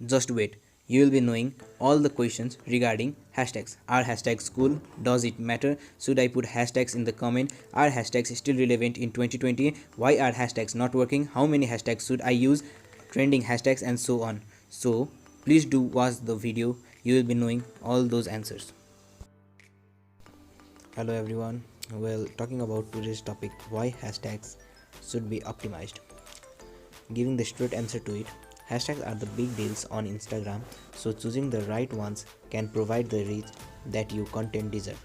Just wait, you will be knowing all the questions regarding hashtags. Are hashtags cool? Does it matter? Should I put hashtags in the comment? Are hashtags still relevant in 2020? Why are hashtags not working? How many hashtags should I use? Trending hashtags and so on. So please do watch the video. You will be knowing all those answers. Hello everyone. Well, talking about today's topic, why hashtags should be optimized. Giving the straight answer to it, hashtags are the big deals on Instagram, so choosing the right ones can provide the reach that your content deserves.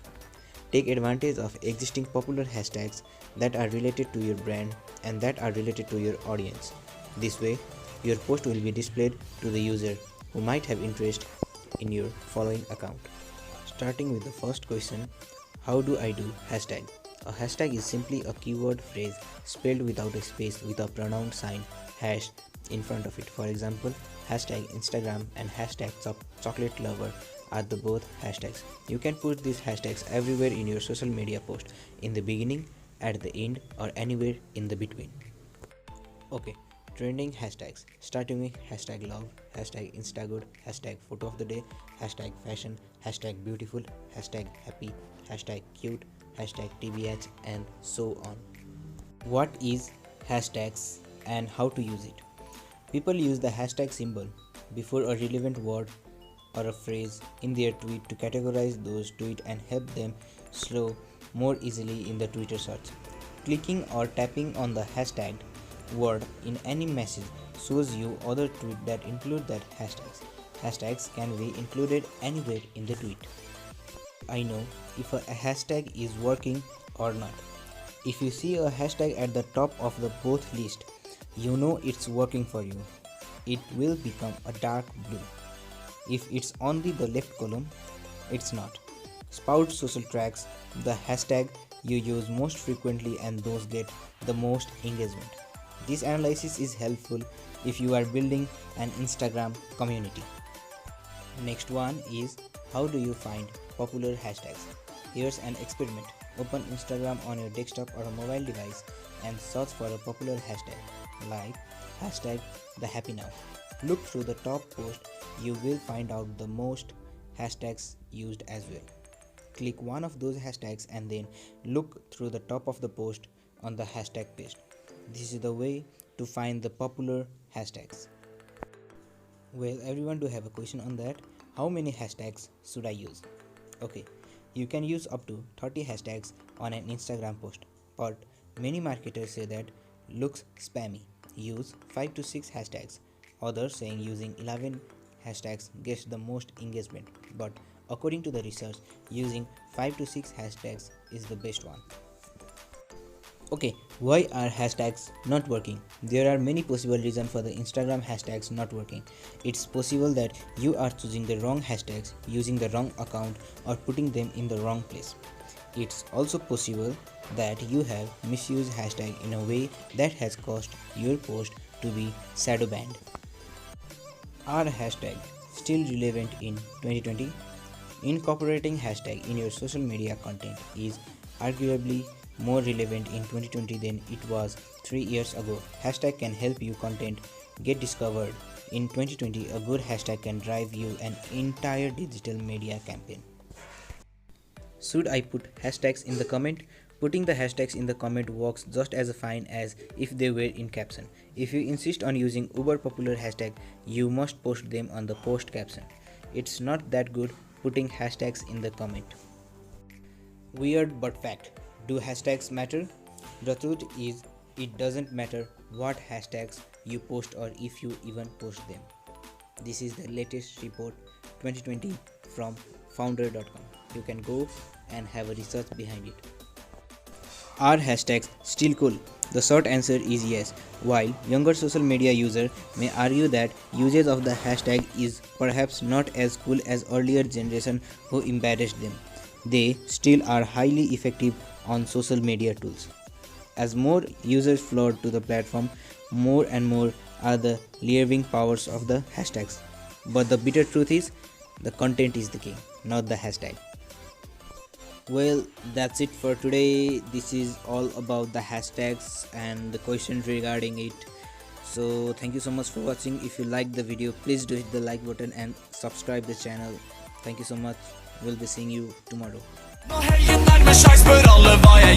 Take advantage of existing popular hashtags that are related to your brand and that are related to your audience. This way, your post will be displayed to the user who might have interest in your following account. Starting with the first question, how do I do hashtag? A hashtag is simply a keyword phrase spelled without a space with a pronoun sign hash in front of it. For example, hashtag Instagram and hashtag chocolate lover are the both hashtags. You can put these hashtags everywhere in your social media post, in the beginning, at the end, or anywhere in the between. Okay, trending hashtags, starting with hashtag love, hashtag instagood, hashtag photo of the day, hashtag fashion, hashtag beautiful, hashtag happy, hashtag cute, hashtag tbh, and so on. What is hashtags and how to use it? People use the hashtag symbol before a relevant word or a phrase in their tweet to categorize those tweets and help them slow more easily in the Twitter search. Clicking or tapping on the hashtag word in any message shows you other tweets that include that hashtags. Hashtags can be included anywhere in the tweet. I know if a hashtag is working or not. If you see a hashtag at the top of the both list, you know it's working for you. It will become a dark blue. If it's only the left column, it's not. Spout social tracks the hashtag you use most frequently and those get the most engagement. This analysis is helpful if you are building an Instagram community. Next one is, how do you find popular hashtags? Here's an experiment. Open Instagram on your desktop or a mobile device and search for a popular hashtag like hashtag the happy now. Look through the top post, you will find out the most hashtags used as well. Click one of those hashtags and then look through the top of the post on the hashtag page. This is the way to find the popular hashtags. Well, everyone do have a question on that. How many hashtags should I use? Okay, you can use up to 30 hashtags on an Instagram post, but many marketers say that looks spammy. Use 5 to 6 hashtags. Others saying using 11 hashtags gets the most engagement, but according to the research, using 5 to 6 hashtags is the best one. Okay, why are hashtags not working? There are many possible reasons for the Instagram hashtags not working. It's possible that you are choosing the wrong hashtags, using the wrong account, or putting them in the wrong place. It's also possible that you have misused hashtag in a way that has caused your post to be shadow banned. Are hashtags still relevant in 2020? Incorporating hashtag in your social media content is arguably more relevant in 2020 than it was 3 years ago. Hashtag can help your content get discovered. In 2020, a good hashtag can drive you an entire digital media campaign. Should I put hashtags in the comment? Putting the hashtags in the comment works just as fine as if they were in caption. If you insist on using uber popular hashtag, you must post them on the post caption. It's not that good putting hashtags in the comment. Weird but fact. Do hashtags matter? The truth is, it doesn't matter what hashtags you post or if you even post them. This is the latest report 2020 from founder.com. You can go and have a research behind it. Are hashtags still cool? The short answer is yes. While younger social media users may argue that usage of the hashtag is perhaps not as cool as earlier generation who embraced them, they still are highly effective on social media tools. As more users flood to the platform, more and more are the leaving powers of the hashtags. But the bitter truth is, the content is the king, not the hashtag. Well, that's it for today. This is all about the hashtags and the questions regarding it. So thank you so much for watching. If you like the video, please do hit the like button and subscribe the channel. Thank you so much. We'll be seeing you tomorrow. Nå helgen nærmer seg, spør alle hva jeg